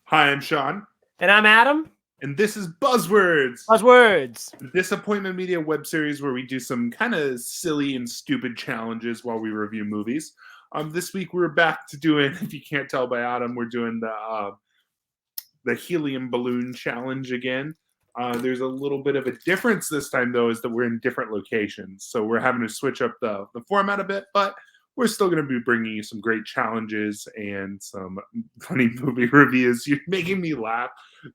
Hi, I'm Sean, And I'm Adam. and this is Buzzwords, Buzzwords. the Disappointment Media web series where we do some kind of silly and stupid challenges while we review movies. This week we're back to doing, if you can't tell by Adam, we're doing the helium balloon challenge again. There's a little bit of a difference this time, though, is that we're in different locations. So we're having to switch up the format a bit, but we're still going to be bringing you some great challenges and some funny movie reviews. You're making me laugh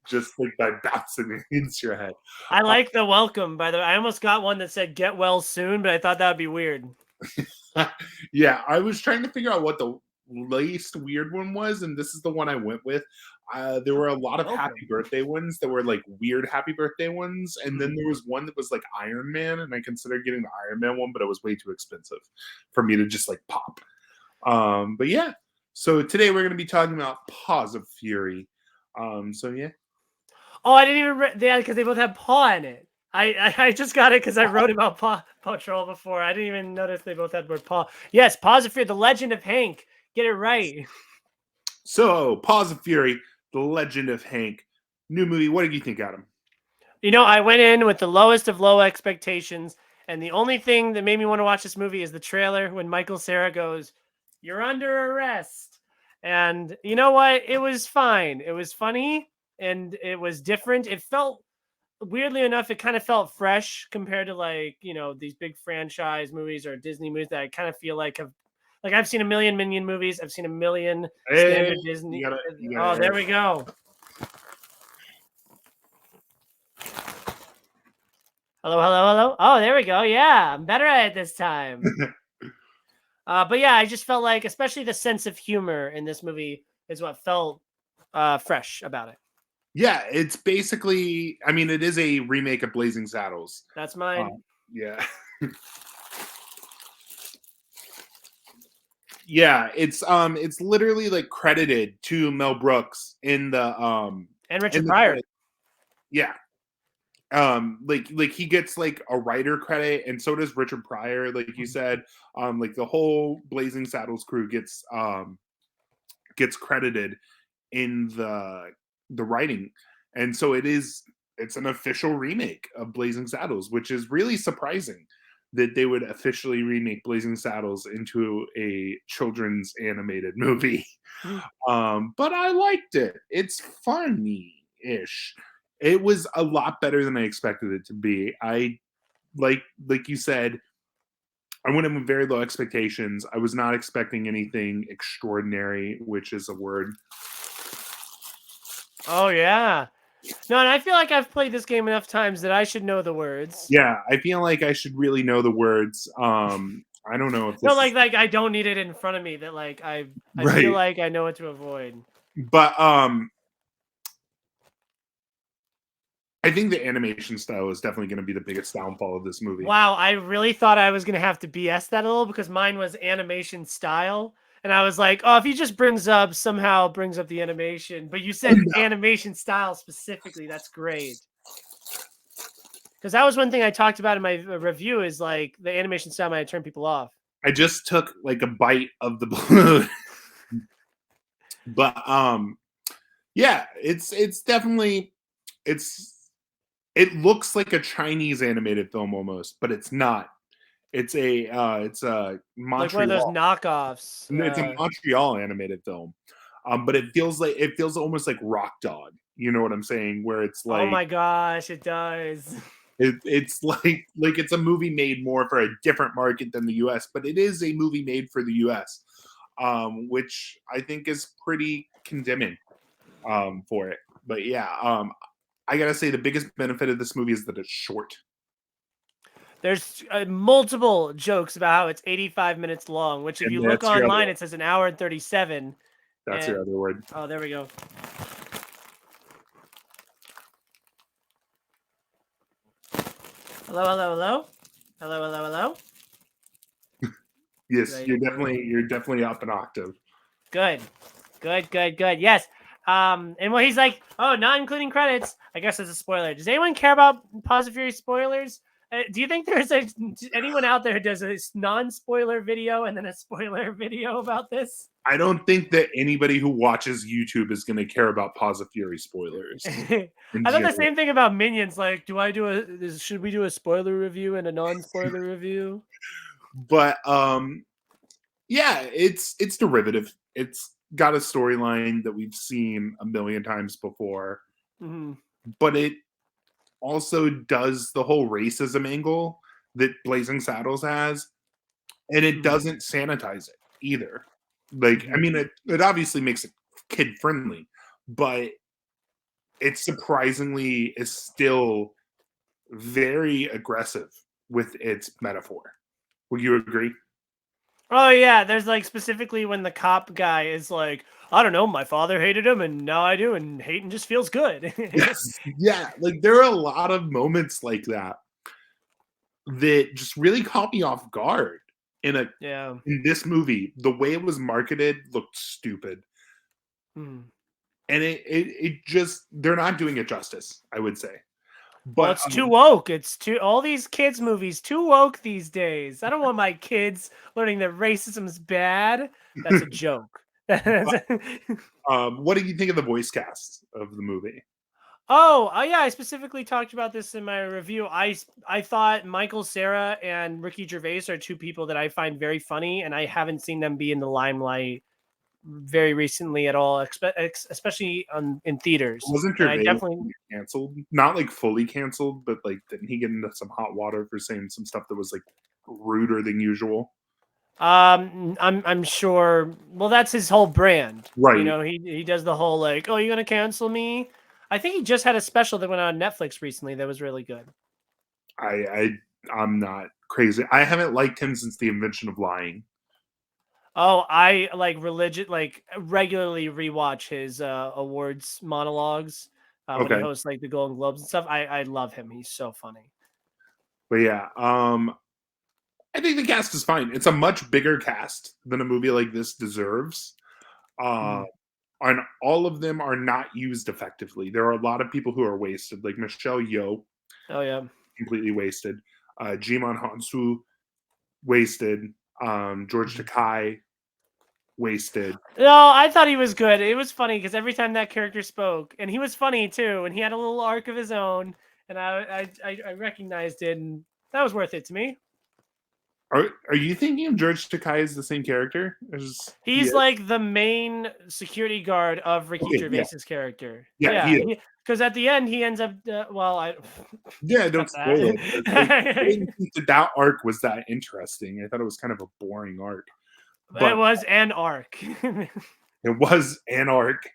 just like by bouncing into your head. I like the welcome, by the way. I almost got one that said get well soon, but I thought that would be weird. Yeah, I was trying to figure out what the least weird one was, and this is the one I went with. There were a lot of happy birthday ones that were like weird happy birthday ones, and then there was one that was like Iron Man, and I considered getting the Iron Man one, but it was way too expensive for me to just like pop. But yeah, so today we're going to be talking about Paws of Fury. So yeah. Oh, I didn't even yeah, because they both have paw in it. I just got it because I wrote about Paw Patrol before. I didn't even notice they both had the word paw. Yes, Paws of Fury, The Legend of Hank. Get it right. So Paws of Fury, The Legend of Hank, new movie. What did you think, Adam? You know, I went in with the lowest of low expectations, and the only thing that made me want to watch this movie is the trailer when Michael Cera goes, "You're under arrest." And you know what? It was fine. It was funny and it was different. It felt weirdly enough, it kind of felt fresh compared to like, these big franchise movies or Disney movies that I kind of feel like I've seen a million Minion movies. I've seen a million standard Disney. You Oh, there we go. Hello, hello, hello. Oh, there we go. Yeah, I'm better at it this time. But yeah, I just felt like, especially the sense of humor in this movie is what felt fresh about it. Yeah, it's basically, I mean, it is a remake of Blazing Saddles. That's mine. Yeah. Yeah, it's literally like credited to Mel Brooks in the and Richard Pryor. Yeah. Like he gets like a writer credit, and so does Richard Pryor, like you said. Like the whole Blazing Saddles crew gets credited in the writing, and so it's an official remake of Blazing Saddles, which is really surprising that they would officially remake Blazing Saddles into a children's animated movie. But I liked it. It's funny-ish. It was a lot better than I expected it to be. I like you said, I went in with very low expectations. I was not expecting anything extraordinary, which is a word. Oh yeah. No, and I feel like I've played this game enough times that I should know the words. Yeah, I feel like I should really know the words. I don't know if this like I don't need it in front of me. That like I feel like I know what to avoid. But I think the animation style is definitely going to be the biggest downfall of this movie. Wow, I really thought I was going to have to BS that a little because mine was animation style. And I was like, oh, if he just somehow brings up the animation. But you said animation style specifically. That's great. Because that was one thing I talked about in my review is like the animation style might turn people off. I just took like a bite of the balloon. But yeah, it's definitely it looks like a Chinese animated film almost, but it's not. It's a Montreal. Like one of those knockoffs. It's a Montreal animated film. But it feels almost like Rock Dog. You know what I'm saying? Where it's like, oh my gosh, it does. It's like it's a movie made more for a different market than the U.S., but it is a movie made for the U.S., which I think is pretty condemning for it. But yeah, I gotta say the biggest benefit of this movie is that it's short. There's multiple jokes about how it's 85 minutes long, which if you look online, it says an hour and 37. That's your other word. Oh, there we go. Hello, hello, hello. Hello, hello, hello. Yes, you're definitely up an octave. Good. Yes. And when he's like, oh, not including credits, I guess it's a spoiler. Does anyone care about Paws of Fury spoilers? Do you think there's anyone out there who does a non-spoiler video and then a spoiler video about this? I don't think that anybody who watches YouTube is going to care about PAWS of Fury spoilers I in thought the general. same thing about Minions. Like, should we do a spoiler review and a non-spoiler review? But yeah, it's derivative. It's got a storyline that we've seen a million times before, Mhm. but it also does the whole racism angle that Blazing Saddles has, and it Mhm. doesn't sanitize it either. Like, I Mhm. mean, it obviously makes it kid friendly, but it surprisingly is still very aggressive with its metaphor. Would you agree? Oh yeah, there's like specifically when the cop guy is like, I don't know, my father hated him and now I do, and hating just feels good. Yes. Yeah. Like there are a lot of moments like that that just really caught me off guard in a Yeah. in this movie. The way it was marketed looked stupid. Mhm. And it just they're not doing it justice, I would say. Well, But it's too woke. It's too all these kids movies too woke these days. I don't want my kids learning that racism's bad. That's a joke. what do you think of the voice cast of the movie? Yeah, I specifically talked about this in my review. I thought Michael Cera and Ricky Gervais are two people that I find very funny, and I haven't seen them be in the limelight very recently at all, especially in theaters. Wasn't And I Gervais definitely, canceled? Not like fully canceled, but like didn't he get into some hot water for saying some stuff that was like ruder than usual? I'm sure. Well, that's his whole brand. You Right. know, he does the whole like, oh, you're gonna cancel me. I think he just had a special that went on Netflix recently that was really good. I'm not crazy. I haven't liked him since the invention of lying. Oh, I like regularly rewatch his awards monologues when he Okay. hosts like the Golden Globes and stuff. I love him. He's so funny. But yeah, I think the cast is fine. It's a much bigger cast than a movie like this deserves. Uh Mhm. and all of them are not used effectively. There are a lot of people who are wasted, like Michelle Yeoh, Oh yeah. completely wasted. Jimon Hansu, wasted. George Mhm. Takai, wasted. No, I thought he was good. It was funny because every time that character spoke, and he was funny too, and he had a little arc of his own, and I recognized it, and that was worth it to me. Are you thinking of George Takai as the same character as he He's is? like the main security guard of Ricky Okay, yeah, Gervais's character. yeah, he Yeah, is. because at the end he ends up. Well, I Yeah, cut don't spoil it. But like, I that. didn't think that that arc was that interesting. I thought it was kind of a boring arc, It but was an arc. it was an arc.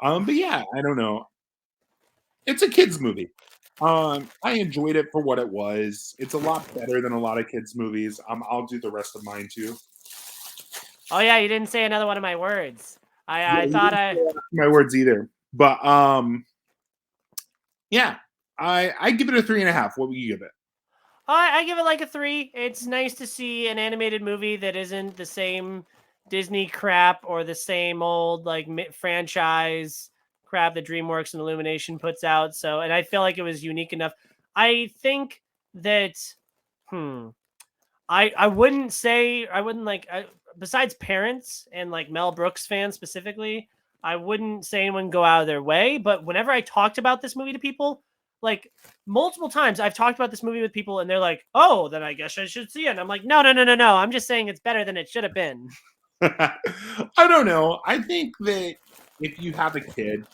But yeah, I don't know. It's a kids movie. I enjoyed it for what it was. It's a lot better than a lot of kids movies. I'll do the rest of mine too. Oh yeah, you didn't say another one of my words. Yeah, I you thought didn't I. say my words either. But yeah, I give it a 3.5. What would you give it? I give it like a 3. It's nice to see an animated movie that isn't the same Disney crap or the same old like franchise crap that DreamWorks and Illumination puts out. So, and I feel like it was unique enough. I think that, hmm, I wouldn't besides parents and like Mel Brooks fans specifically, I wouldn't say anyone go out of their way. But whenever I talked about this movie to people, like multiple times, I've talked about this movie with people, and they're like, "Oh, then I guess I should see it." And I'm like, "No, no, no, no, no. I'm just saying it's better than it should have been." I don't know. I think that if you have a kid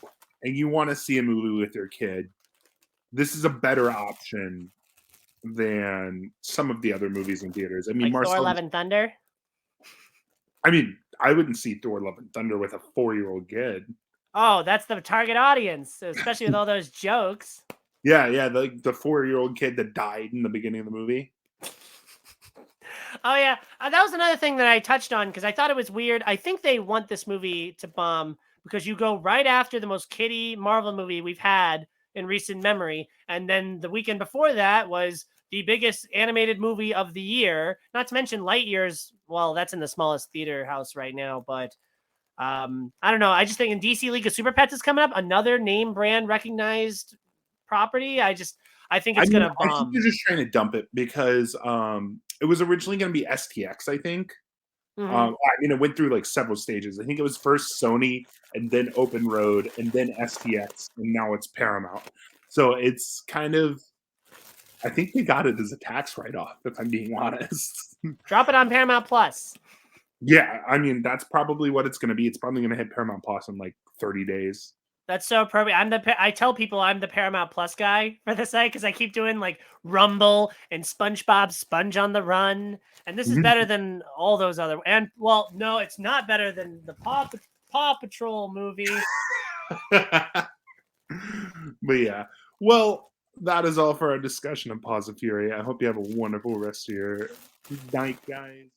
and you want to see a movie with your kid, this is a better option than some of the other movies in theaters. I mean, Like Thor: Marcel. Love and Thunder. I mean, I wouldn't see Thor: Love and Thunder with a 4-year-old kid. Oh, that's the target audience, especially with all those jokes. Yeah, yeah, the 4-year-old kid that died in the beginning of the movie. Oh yeah, that was another thing that I touched on because I thought it was weird. I think they want this movie to bomb because you go right after the most kiddie Marvel movie we've had in recent memory, and then the weekend before that was the biggest animated movie of the year. Not to mention Lightyear's. Well, that's in the smallest theater house right now, but I don't know. I just think in DC League of Super Pets is coming up, another name brand recognized property. I think I it's mean, gonna I think they're bomb. just trying to dump it because it was originally going to be STX, I think, Hmm. I mean, it went through like several stages. I think it was first Sony, and then Open Road, and then STX, and now it's Paramount. So it's kind of, I think they got it as a tax write-off, if I'm being honest. Drop it on Paramount Plus. Yeah, I mean, that's probably what it's going to be. It's probably going to hit Paramount Plus in like 30 days. That's so appropriate. I tell people I'm the Paramount Plus guy for the site because I keep doing like Rumble and SpongeBob Sponge on the Run, and this is better than all those other. And well, no, it's not better than the Paw Patrol movie. But yeah, well, that is all for our discussion of PAWS of Fury. I hope you have a wonderful rest of your night, guys.